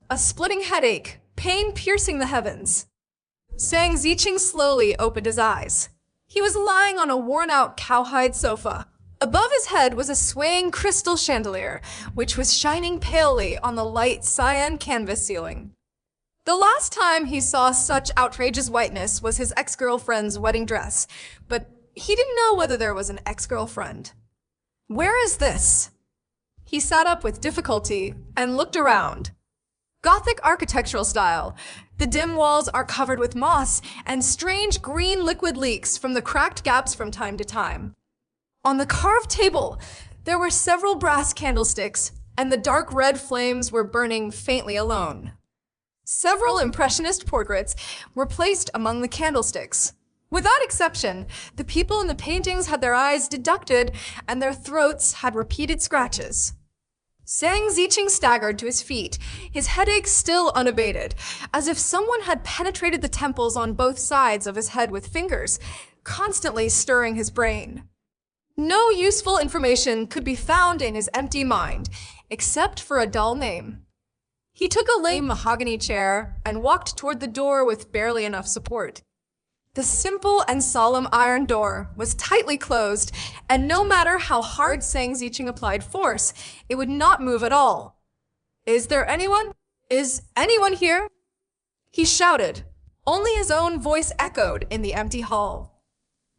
a splitting headache, pain piercing the heavens. Sang Ziqing slowly opened his eyes. He was lying on a worn-out cowhide sofa. Above his head was a swaying crystal chandelier, which was shining palely on the light cyan canvas ceiling. The last time he saw such outrageous whiteness was his ex-girlfriend's wedding dress, but he didn't know whether there was an ex-girlfriend. Where is this? He sat up with difficulty and looked around. Gothic architectural style. The dim walls are covered with moss and strange green liquid leaks from the cracked gaps from time to time. On the carved table, there were several brass candlesticks, and the dark red flames were burning faintly alone. Several impressionist portraits were placed among the candlesticks. Without exception, the people in the paintings had their eyes deducted and their throats had repeated scratches. Sang Ziqing staggered to his feet, his headache still unabated, as if someone had penetrated the temples on both sides of his head with fingers, constantly stirring his brain. No useful information could be found in his empty mind, except for a dull name. He took a lame mahogany chair and walked toward the door with barely enough support. The simple and solemn iron door was tightly closed, and no matter how hard Sang Ziqing applied force, it would not move at all. "Is there anyone? Is anyone here?" He shouted. Only his own voice echoed in the empty hall.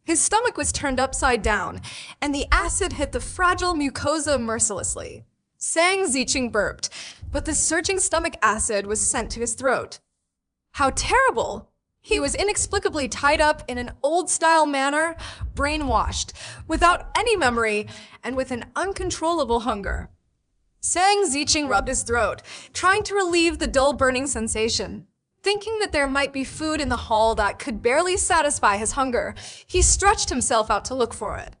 His stomach was turned upside down, and the acid hit the fragile mucosa mercilessly. Sang Ziqing burped, but the surging stomach acid was sent to his throat. How terrible! He was inexplicably tied up in an old-style manner, brainwashed, without any memory, and with an uncontrollable hunger. Sang Ziqing rubbed his throat, trying to relieve the dull burning sensation. Thinking that there might be food in the hall that could barely satisfy his hunger, he stretched himself out to look for it.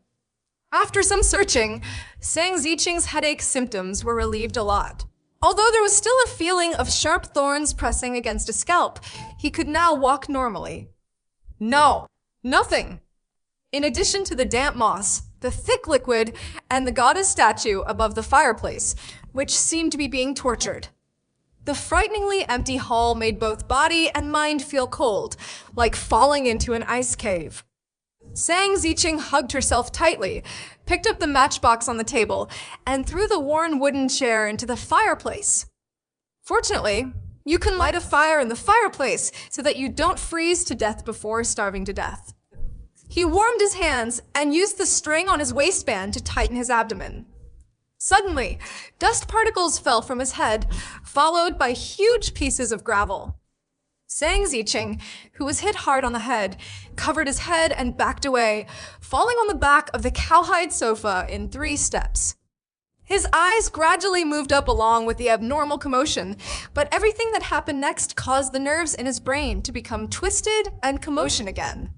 After some searching, Sang Ziqing's headache symptoms were relieved a lot. Although there was still a feeling of sharp thorns pressing against his scalp, he could now walk normally. No, nothing. In addition to the damp moss, the thick liquid, and the goddess statue above the fireplace, which seemed to be being tortured. The frighteningly empty hall made both body and mind feel cold, like falling into an ice cave. Sang Ziqing hugged herself tightly, picked up the matchbox on the table, and threw the worn wooden chair into the fireplace. Fortunately, you can light a fire in the fireplace so that you don't freeze to death before starving to death. He warmed his hands and used the string on his waistband to tighten his abdomen. Suddenly, dust particles fell from his head, followed by huge pieces of gravel. Sang Ziqing, who was hit hard on the head, covered his head and backed away, falling on the back of the cowhide sofa in 3 steps. His eyes gradually moved up along with the abnormal commotion, but everything that happened next caused the nerves in his brain to become twisted and commotion again.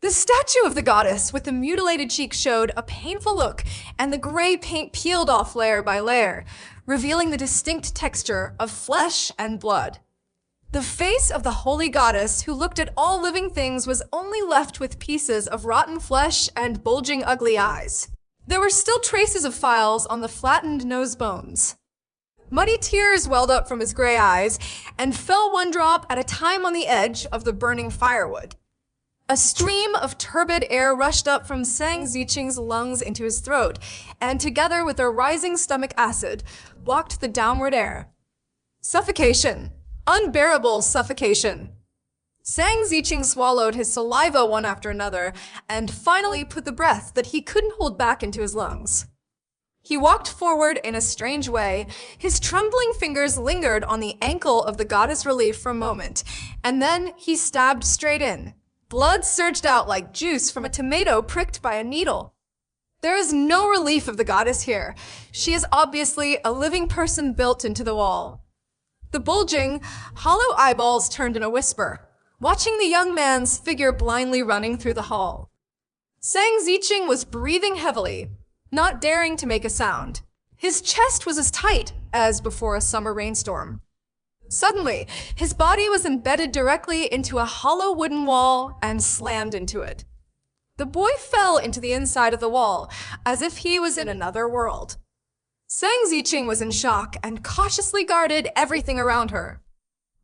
The statue of the goddess with the mutilated cheek showed a painful look, and the gray paint peeled off layer by layer, revealing the distinct texture of flesh and blood. The face of the holy goddess, who looked at all living things, was only left with pieces of rotten flesh and bulging ugly eyes. There were still traces of files on the flattened nose bones. Muddy tears welled up from his gray eyes and fell one drop at a time on the edge of the burning firewood. A stream of turbid air rushed up from Sang Ziqing's lungs into his throat, and together with their rising stomach acid, blocked the downward air. Suffocation. Unbearable suffocation. Sang Ziqing swallowed his saliva one after another, and finally put the breath that he couldn't hold back into his lungs. He walked forward in a strange way. His trembling fingers lingered on the ankle of the goddess relief for a moment, and then he stabbed straight in. Blood surged out like juice from a tomato pricked by a needle. There is no relief of the goddess here. She is obviously a living person built into the wall. The bulging, hollow eyeballs turned in a whisper, watching the young man's figure blindly running through the hall. Sang Ziqing was breathing heavily, not daring to make a sound. His chest was as tight as before a summer rainstorm. Suddenly, his body was embedded directly into a hollow wooden wall and slammed into it. The boy fell into the inside of the wall, as if he was in another world. Sang Ziqing was in shock and cautiously guarded everything around her.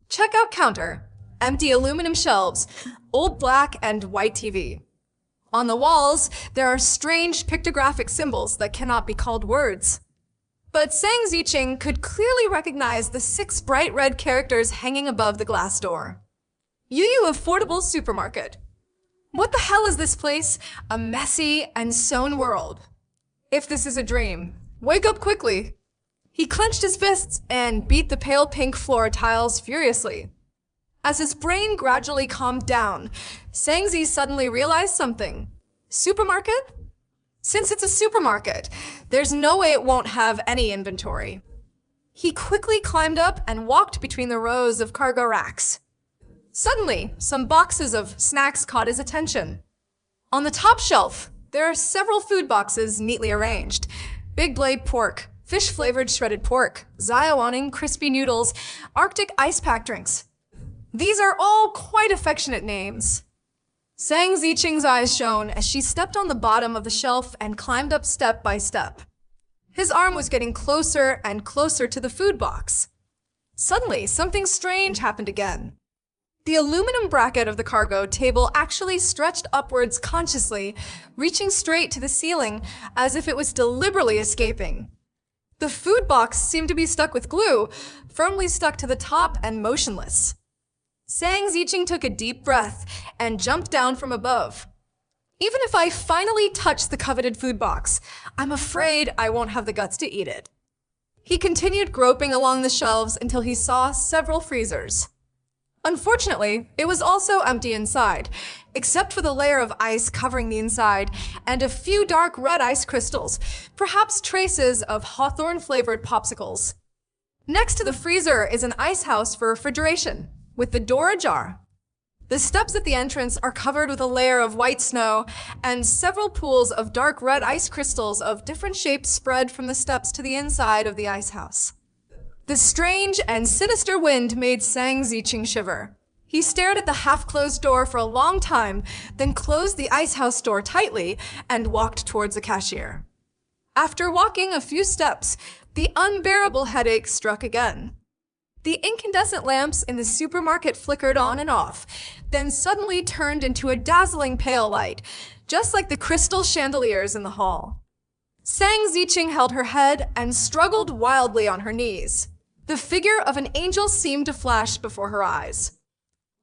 Checkout counter, empty aluminum shelves, old black and white TV. On the walls, there are strange pictographic symbols that cannot be called words. But Sang Ziqing could clearly recognize the 6 bright red characters hanging above the glass door. Yu Affordable Supermarket. What the hell is this place? A messy and sewn world. If this is a dream, wake up quickly. He clenched his fists and beat the pale pink floor tiles furiously. As his brain gradually calmed down, Sang Zi suddenly realized something. Supermarket? Since it's a supermarket, there's no way it won't have any inventory. He quickly climbed up and walked between the rows of cargo racks. Suddenly, some boxes of snacks caught his attention. On the top shelf, there are several food boxes neatly arranged. Big blade pork, fish-flavored shredded pork, Zaiwaning crispy noodles, Arctic ice pack drinks. These are all quite affectionate names. Sang Ziqing's eyes shone as she stepped on the bottom of the shelf and climbed up step by step. His arm was getting closer and closer to the food box. Suddenly, something strange happened again. The aluminum bracket of the cargo table actually stretched upwards consciously, reaching straight to the ceiling as if it was deliberately escaping. The food box seemed to be stuck with glue, firmly stuck to the top and motionless. Sang Ziqing took a deep breath and jumped down from above. Even if I finally touch the coveted food box, I'm afraid I won't have the guts to eat it. He continued groping along the shelves until he saw several freezers. Unfortunately, it was also empty inside, except for the layer of ice covering the inside and a few dark red ice crystals, perhaps traces of hawthorn-flavored popsicles. Next to the freezer is an ice house for refrigeration, with the door ajar. The steps at the entrance are covered with a layer of white snow, and several pools of dark red ice crystals of different shapes spread from the steps to the inside of the ice house. The strange and sinister wind made Sang Ziqing shiver. He stared at the half-closed door for a long time, then closed the ice house door tightly and walked towards the cashier. After walking a few steps, the unbearable headache struck again. The incandescent lamps in the supermarket flickered on and off, then suddenly turned into a dazzling pale light, just like the crystal chandeliers in the hall. Sang Ziqing held her head and struggled wildly on her knees. The figure of an angel seemed to flash before her eyes.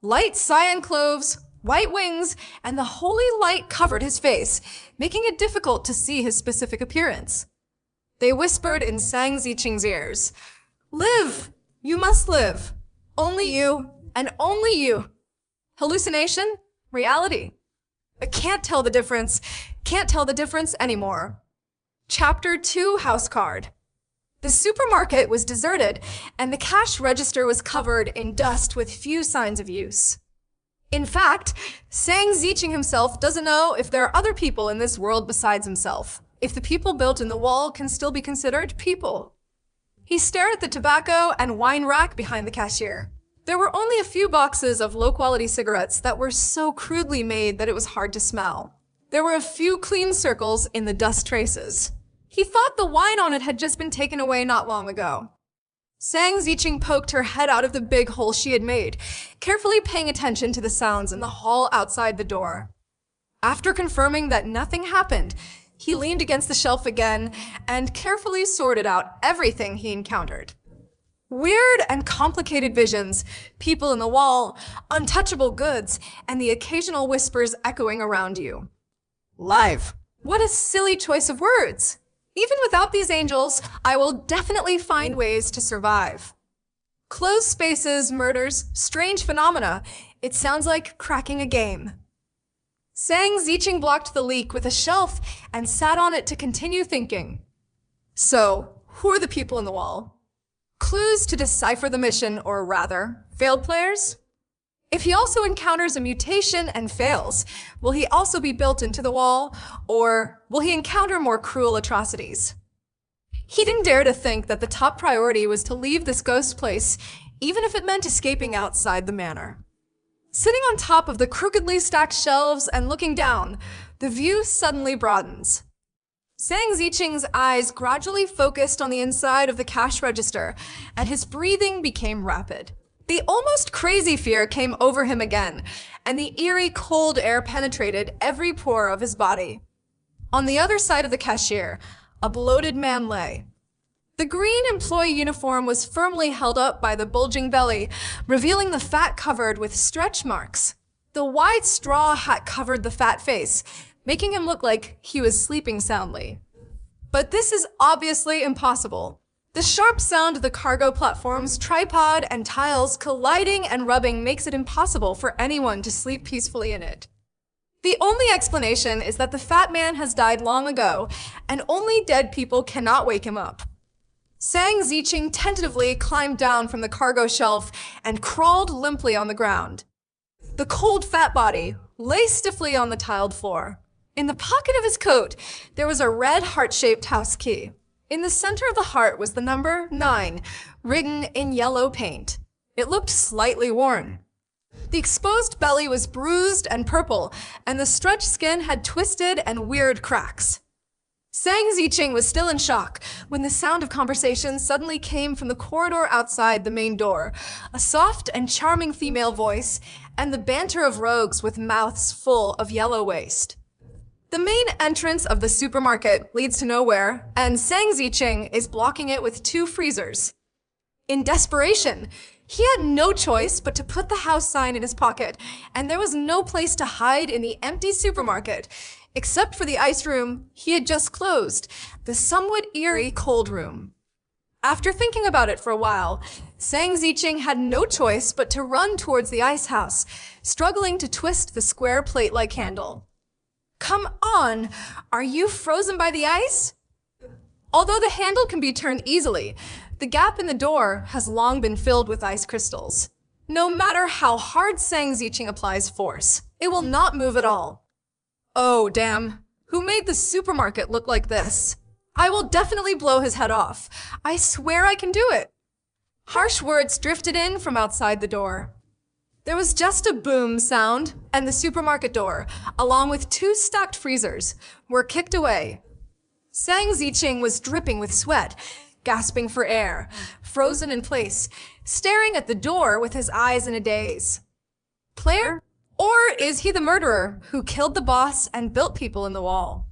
Light cyan cloves, white wings, and the holy light covered his face, making it difficult to see his specific appearance. They whispered in Sang Ziqing's ears, "Live! You must live. Only you, and only you. Hallucination? Reality. I can't tell the difference anymore." Chapter 2 House Card. The supermarket was deserted, and the cash register was covered in dust with few signs of use. In fact, Sang Ziqing himself doesn't know if there are other people in this world besides himself, if the people built in the wall can still be considered people. He stared at the tobacco and wine rack behind the cashier. There were only a few boxes of low-quality cigarettes that were so crudely made that it was hard to smell. There were a few clean circles in the dust traces. He thought the wine on it had just been taken away not long ago. Sang Ziqing poked her head out of the big hole she had made, carefully paying attention to the sounds in the hall outside the door. After confirming that nothing happened, he leaned against the shelf again and carefully sorted out everything he encountered. Weird and complicated visions, people in the wall, untouchable goods, and the occasional whispers echoing around you. Live. What a silly choice of words. Even without these angels, I will definitely find ways to survive. Closed spaces, murders, strange phenomena. It sounds like cracking a game. Sang Ziqing blocked the leak with a shelf and sat on it to continue thinking. So, who are the people in the wall? Clues to decipher the mission, or rather, failed players? If he also encounters a mutation and fails, will he also be built into the wall, or will he encounter more cruel atrocities? He didn't dare to think that the top priority was to leave this ghost place, even if it meant escaping outside the manor. Sitting on top of the crookedly stacked shelves and looking down, the view suddenly broadens. Sang Ziqing's eyes gradually focused on the inside of the cash register, and his breathing became rapid. The almost crazy fear came over him again, and the eerie cold air penetrated every pore of his body. On the other side of the cashier, a bloated man lay. The green employee uniform was firmly held up by the bulging belly, revealing the fat covered with stretch marks. The wide straw hat covered the fat face, making him look like he was sleeping soundly. But this is obviously impossible. The sharp sound of the cargo platform's tripod and tiles colliding and rubbing makes it impossible for anyone to sleep peacefully in it. The only explanation is that the fat man has died long ago, and only dead people cannot wake him up. Sang Ziqing tentatively climbed down from the cargo shelf and crawled limply on the ground. The cold fat body lay stiffly on the tiled floor. In the pocket of his coat, there was a red heart-shaped house key. In the center of the heart was the number 9, written in yellow paint. It looked slightly worn. The exposed belly was bruised and purple, and the stretched skin had twisted and weird cracks. Sang Ziqing was still in shock when the sound of conversation suddenly came from the corridor outside the main door, a soft and charming female voice, and the banter of rogues with mouths full of yellow waste. The main entrance of the supermarket leads to nowhere, and Sang Ziqing is blocking it with 2 freezers. In desperation, he had no choice but to put the house sign in his pocket, and there was no place to hide in the empty supermarket, except for the ice room he had just closed, the somewhat eerie cold room. After thinking about it for a while, Sang Ziqing had no choice but to run towards the ice house, struggling to twist the square plate-like handle. Come on! Are you frozen by the ice? Although the handle can be turned easily, the gap in the door has long been filled with ice crystals. No matter how hard Sang Ziqing applies force, it will not move at all. Oh, damn. Who made the supermarket look like this? I will definitely blow his head off. I swear I can do it. Harsh words drifted in from outside the door. There was just a boom sound, and the supermarket door, along with 2 stacked freezers, were kicked away. Sang Ziqing was dripping with sweat, gasping for air, frozen in place, staring at the door with his eyes in a daze. Player? Or is he the murderer who killed the boss and built people in the wall?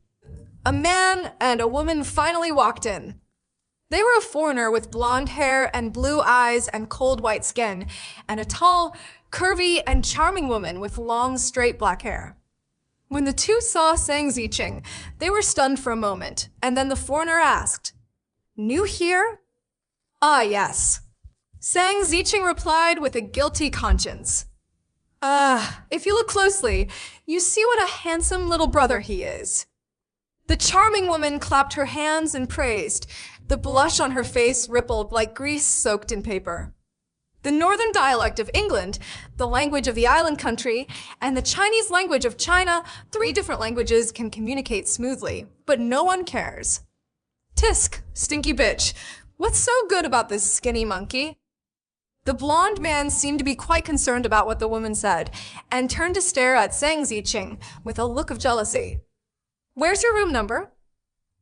A man and a woman finally walked in. They were a foreigner with blonde hair and blue eyes and cold white skin, and a tall, curvy, and charming woman with long, straight black hair. When the 2 saw Sang Ziqing, they were stunned for a moment, and then the foreigner asked, "New here?" "Ah, yes." Sang Ziqing replied with a guilty conscience. If you look closely, you see what a handsome little brother he is." The charming woman clapped her hands and praised. The blush on her face rippled like grease soaked in paper. The northern dialect of England, the language of the island country, and the Chinese language of China, 3 different languages can communicate smoothly, but no one cares. Tisk, stinky bitch. What's so good about this skinny monkey? The blonde man seemed to be quite concerned about what the woman said, and turned to stare at Sang Ziqing with a look of jealousy. "Where's your room number?"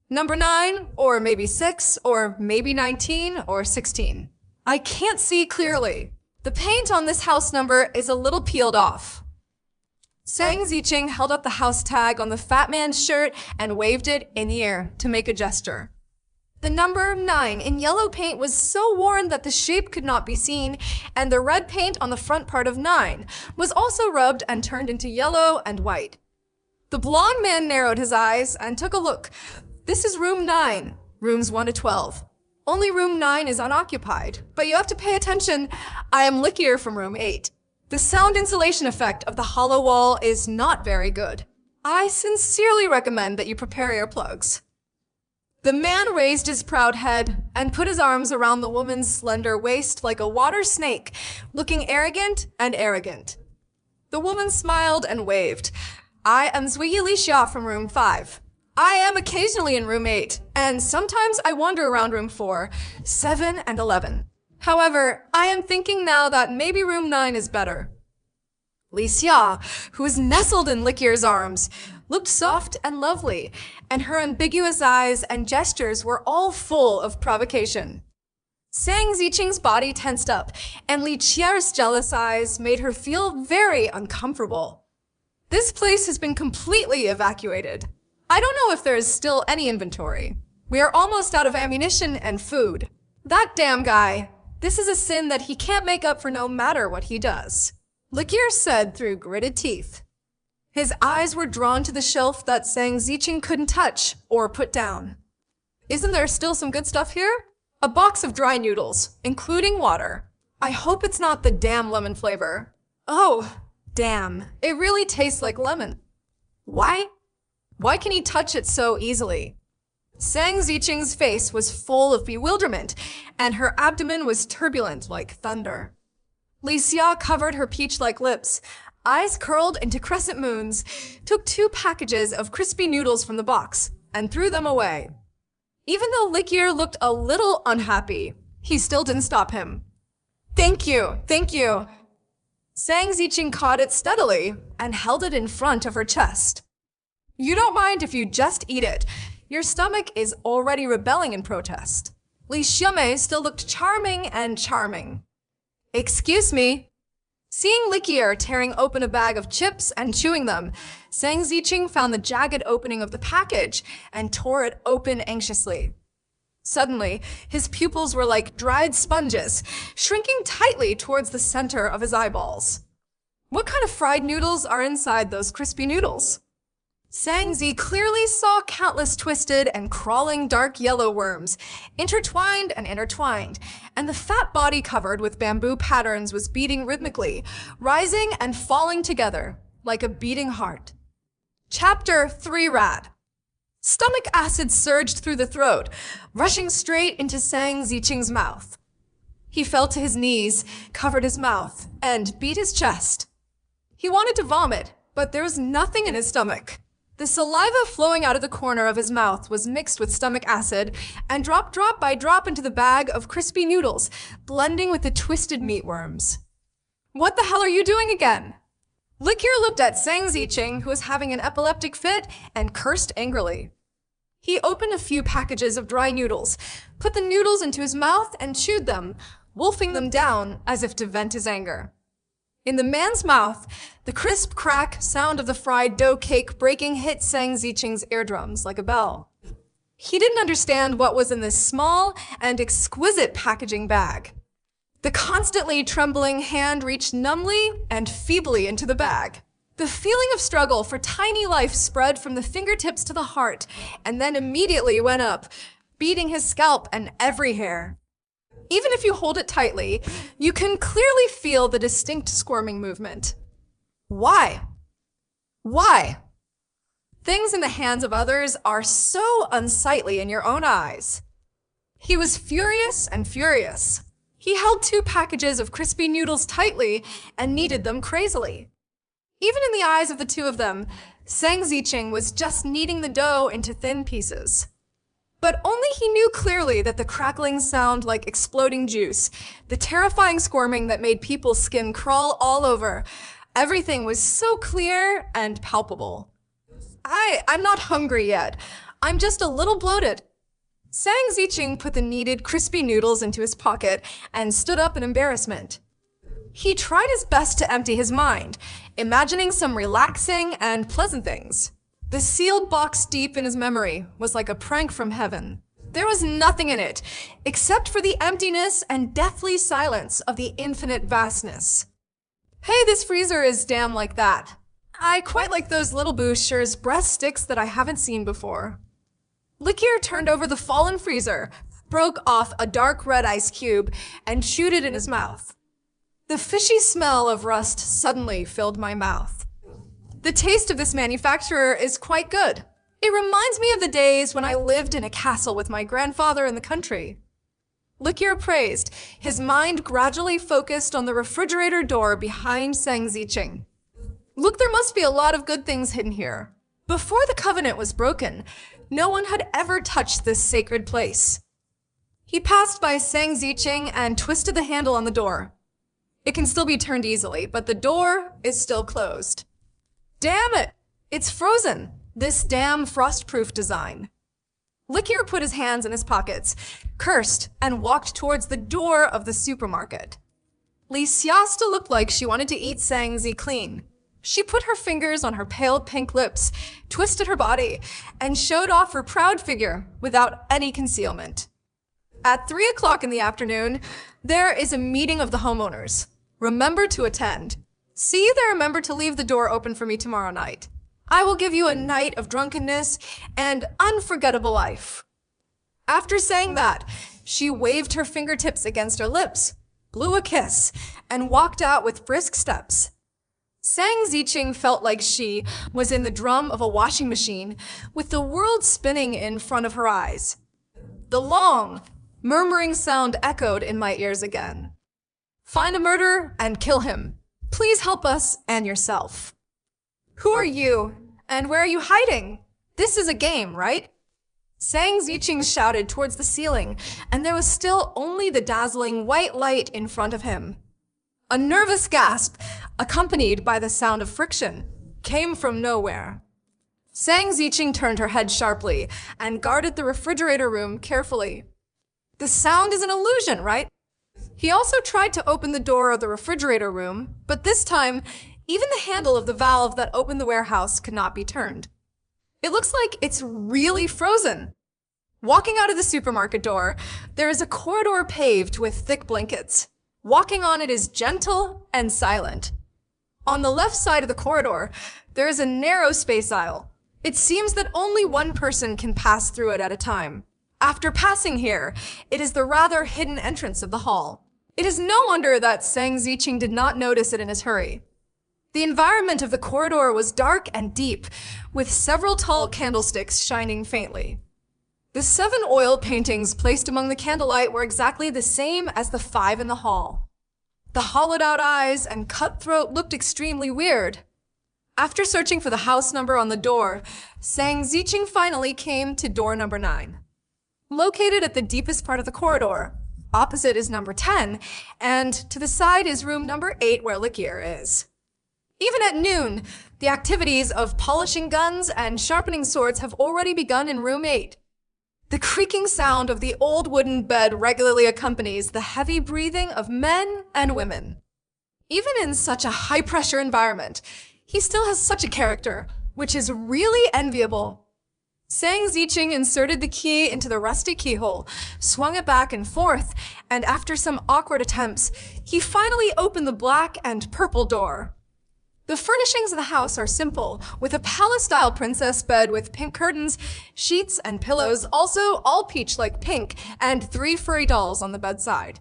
"Number 9, or maybe 6, or maybe 19, or 16. I can't see clearly. The paint on this house number is a little peeled off." Sang Ziqing held up the house tag on the fat man's shirt and waved it in the air to make a gesture. The number 9 in yellow paint was so worn that the shape could not be seen, and the red paint on the front part of 9 was also rubbed and turned into yellow and white. The blonde man narrowed his eyes and took a look. "This is room 9, rooms 1 to 12. Only room 9 is unoccupied, but you have to pay attention. I am Lickier from room 8. The sound insulation effect of the hollow wall is not very good. I sincerely recommend that you prepare earplugs." The man raised his proud head and put his arms around the woman's slender waist like a water snake, looking arrogant and arrogant. The woman smiled and waved. "I am Zwiggy Lisha from room 5. I am occasionally in room 8, and sometimes I wander around room 4, 7, and 11. However, I am thinking now that maybe room 9 is better." Li Xia, who was nestled in Lickier's arms, looked soft and lovely, and her ambiguous eyes and gestures were all full of provocation. Sang Ziqing's body tensed up, and Li Qier's jealous eyes made her feel very uncomfortable. This place has been completely evacuated. I don't know if there is still any inventory. We are almost out of ammunition and food. That damn guy. This is a sin that he can't make up for no matter what he does, Li Qier said through gritted teeth. His eyes were drawn to the shelf that Sang Ziqing couldn't touch or put down. Isn't there still some good stuff here? A box of dry noodles, including water. I hope it's not the damn lemon flavor. Oh, damn. It really tastes like lemon. Why? Why can he touch it so easily? Sang Ziqing's face was full of bewilderment, and her abdomen was turbulent like thunder. Li Xia covered her peach-like lips, eyes curled into crescent moons, took 2 packages of crispy noodles from the box, and threw them away. Even though Li Qier looked a little unhappy, he still didn't stop him. Thank you, thank you. Sang Ziqing caught it steadily and held it in front of her chest. You don't mind if you just eat it. Your stomach is already rebelling in protest. Li Xiamei still looked charming and charming. Excuse me. Seeing Li Qier tearing open a bag of chips and chewing them, Sang Ziqing found the jagged opening of the package and tore it open anxiously. Suddenly, his pupils were like dried sponges, shrinking tightly towards the center of his eyeballs. What kind of fried noodles are inside those crispy noodles? Sang Zi clearly saw countless twisted and crawling dark yellow worms, intertwined and intertwined, and the fat body covered with bamboo patterns was beating rhythmically, rising and falling together like a beating heart. Chapter 3 Rad. Stomach acid surged through the throat, rushing straight into Sang Ziqing's mouth. He fell to his knees, covered his mouth, and beat his chest. He wanted to vomit, but there was nothing in his stomach. The saliva flowing out of the corner of his mouth was mixed with stomach acid and dropped drop by drop into the bag of crispy noodles, blending with the twisted meatworms. What the hell are you doing again? Li Qier looked at Sang Ziqing, who was having an epileptic fit, and cursed angrily. He opened a few packages of dry noodles, put the noodles into his mouth, and chewed them, wolfing them down as if to vent his anger. In the man's mouth, the crisp crack sound of the fried dough cake breaking hit Sang Ziqing's eardrums like a bell. He didn't understand what was in this small and exquisite packaging bag. The constantly trembling hand reached numbly and feebly into the bag. The feeling of struggle for tiny life spread from the fingertips to the heart and then immediately went up, beating his scalp and every hair. Even if you hold it tightly, you can clearly feel the distinct squirming movement. Why? Why? Things in the hands of others are so unsightly in your own eyes. He was furious and furious. He held 2 packages of crispy noodles tightly and kneaded them crazily. Even in the eyes of the 2 of them, Sang Ziqing was just kneading the dough into thin pieces. But only he knew clearly that the crackling sound like exploding juice, the terrifying squirming that made people's skin crawl all over, everything was so clear and palpable. I'm not hungry yet. I'm just a little bloated. Sang Ziqing put the kneaded crispy noodles into his pocket and stood up in embarrassment. He tried his best to empty his mind, imagining some relaxing and pleasant things. The sealed box deep in his memory was like a prank from heaven. There was nothing in it, except for the emptiness and deathly silence of the infinite vastness. Hey, this freezer is damn like that. I quite like those little boosters' breast sticks that I haven't seen before. Li Qier turned over the fallen freezer, broke off a dark red ice cube, and chewed it in his mouth. The fishy smell of rust suddenly filled my mouth. The taste of this manufacturer is quite good. It reminds me of the days when I lived in a castle with my grandfather in the country. Li Qier praised, his mind gradually focused on the refrigerator door behind Sang Ziqing. Look, there must be a lot of good things hidden here. Before the covenant was broken, no one had ever touched this sacred place. He passed by Sang Ziqing and twisted the handle on the door. It can still be turned easily, but the door is still closed. Damn it! It's frozen. This damn frost-proof design. Likier put his hands in his pockets, cursed, and walked towards the door of the supermarket. Li Xiasta looked like she wanted to eat Sangzi clean. She put her fingers on her pale pink lips, twisted her body, and showed off her proud figure without any concealment. At 3 o'clock in the afternoon, there is a meeting of the homeowners. Remember to attend. See that remember to leave the door open for me tomorrow night. I will give you a night of drunkenness and unforgettable life. After saying that, she waved her fingertips against her lips, blew a kiss, and walked out with brisk steps. Sang Ziqing felt like she was in the drum of a washing machine with the world spinning in front of her eyes. The long, murmuring sound echoed in my ears again. Find a murderer and kill him. Please help us and yourself. Who are you, and where are you hiding? This is a game, right? Sang Ziqing shouted towards the ceiling, and there was still only the dazzling white light in front of him. A nervous gasp, accompanied by the sound of friction, came from nowhere. Sang Ziqing turned her head sharply and guarded the refrigerator room carefully. The sound is an illusion, right? He also tried to open the door of the refrigerator room, but this time, even the handle of the valve that opened the warehouse could not be turned. It looks like it's really frozen. Walking out of the supermarket door, there is a corridor paved with thick blankets. Walking on it is gentle and silent. On the left side of the corridor, there is a narrow space aisle. It seems that only one person can pass through it at a time. After passing here, it is the rather hidden entrance of the hall. It is no wonder that Sang Ziqing did not notice it in his hurry. The environment of the corridor was dark and deep, with several tall candlesticks shining faintly. The 7 oil paintings placed among the candlelight were exactly the same as the 5 in the hall. The hollowed-out eyes and cut throat looked extremely weird. After searching for the house number on the door, Sang Ziqing finally came to door number 9. Located at the deepest part of the corridor, opposite is number 10, and to the side is room number 8 where Likier is. Even at noon, the activities of polishing guns and sharpening swords have already begun in room 8. The creaking sound of the old wooden bed regularly accompanies the heavy breathing of men and women. Even in such a high-pressure environment, he still has such a character, which is really enviable. Sang Ziqing inserted the key into the rusty keyhole, swung it back and forth, and after some awkward attempts, he finally opened the black and purple door. The furnishings of the house are simple, with a palace-style princess bed with pink curtains, sheets, and pillows, also all peach-like pink, and 3 furry dolls on the bedside.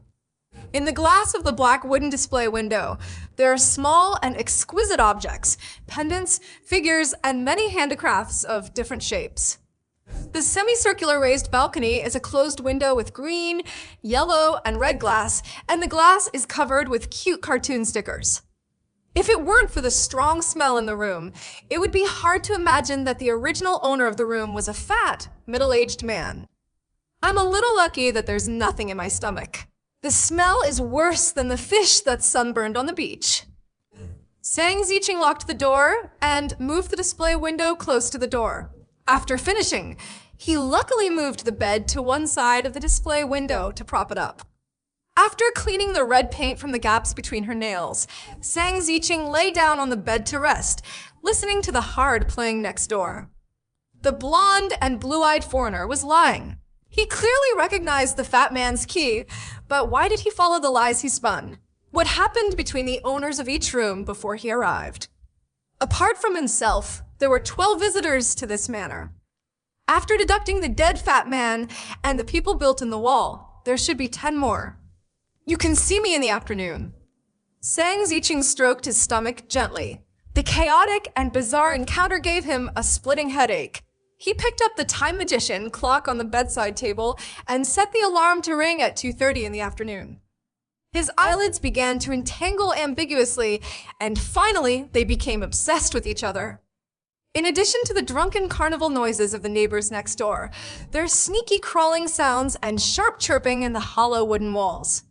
In the glass of the black wooden display window, there are small and exquisite objects, pendants, figures, and many handicrafts of different shapes. The semicircular raised balcony is a closed window with green, yellow, and red glass, and the glass is covered with cute cartoon stickers. If it weren't for the strong smell in the room, it would be hard to imagine that the original owner of the room was a fat, middle-aged man. I'm a little lucky that there's nothing in my stomach. The smell is worse than the fish that's sunburned on the beach. Sang Ziqing locked the door and moved the display window close to the door. After finishing, he luckily moved the bed to one side of the display window to prop it up. After cleaning the red paint from the gaps between her nails, Sang Ziqing lay down on the bed to rest, listening to the hard playing next door. The blonde and blue-eyed foreigner was lying. He clearly recognized the fat man's key, but why did he follow the lies he spun? What happened between the owners of each room before he arrived? Apart from himself, there were 12 visitors to this manor. After deducting the dead fat man and the people built in the wall, there should be 10 more. You can see me in the afternoon. Sang Ziqing stroked his stomach gently. The chaotic and bizarre encounter gave him a splitting headache. He picked up the time magician clock on the bedside table and set the alarm to ring at 2:30 in the afternoon. His eyelids began to entangle ambiguously, and finally they became obsessed with each other. In addition to the drunken carnival noises of the neighbors next door, there's sneaky crawling sounds and sharp chirping in the hollow wooden walls.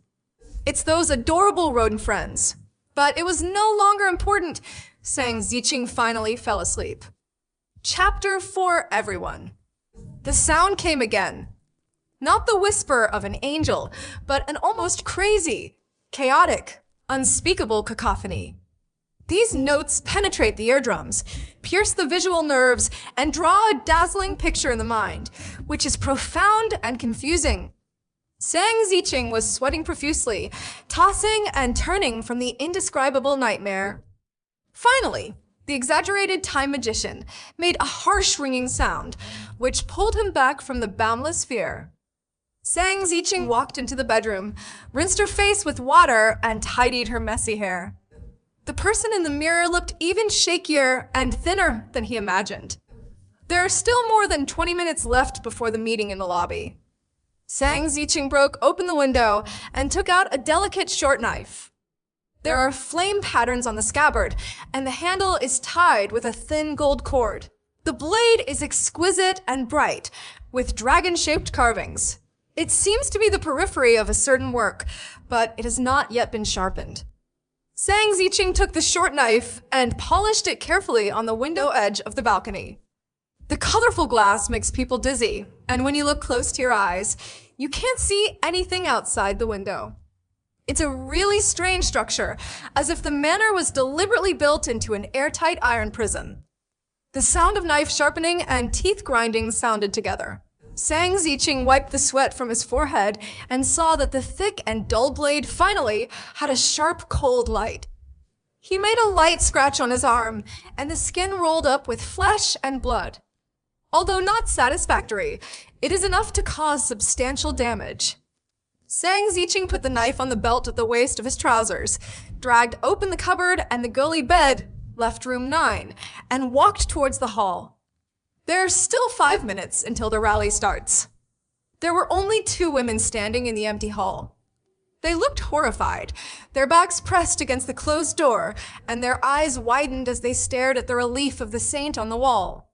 It's those adorable rodent friends. But it was no longer important. Sang Ziqing finally fell asleep. Chapter for everyone. The sound came again. Not the whisper of an angel, but an almost crazy, chaotic, unspeakable cacophony. These notes penetrate the eardrums, pierce the visual nerves, and draw a dazzling picture in the mind, which is profound and confusing. Sang Zicheng was sweating profusely, tossing and turning from the indescribable nightmare. Finally, the exaggerated time magician made a harsh ringing sound, which pulled him back from the boundless fear. Sang Zicheng walked into the bedroom, rinsed her face with water, and tidied her messy hair. The person in the mirror looked even shakier and thinner than he imagined. There are still more than 20 minutes left before the meeting in the lobby. Sang Zicheng broke open the window and took out a delicate short knife. There are flame patterns on the scabbard, and the handle is tied with a thin gold cord. The blade is exquisite and bright, with dragon-shaped carvings. It seems to be the periphery of a certain work, but it has not yet been sharpened. Sang Zicheng took the short knife and polished it carefully on the window edge of the balcony. The colorful glass makes people dizzy, and when you look close to your eyes, you can't see anything outside the window. It's a really strange structure, as if the manor was deliberately built into an airtight iron prison. The sound of knife sharpening and teeth grinding sounded together. Sang Zicheng wiped the sweat from his forehead and saw that the thick and dull blade finally had a sharp, cold light. He made a light scratch on his arm, and the skin rolled up with flesh and blood. Although not satisfactory, it is enough to cause substantial damage. Sang Zicheng put the knife on the belt at the waist of his trousers, dragged open the cupboard and the gully bed, left room 9, and walked towards the hall. There are still 5 minutes until the rally starts. There were only 2 women standing in the empty hall. They looked horrified, their backs pressed against the closed door, and their eyes widened as they stared at the relief of the saint on the wall.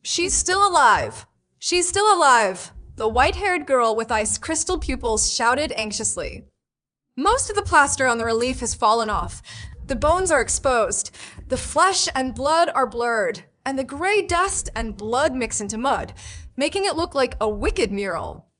"She's still alive! She's still alive!" The white-haired girl with ice crystal pupils shouted anxiously. Most of the plaster on the relief has fallen off. The bones are exposed. The flesh and blood are blurred, and the gray dust and blood mix into mud, making it look like a wicked mural.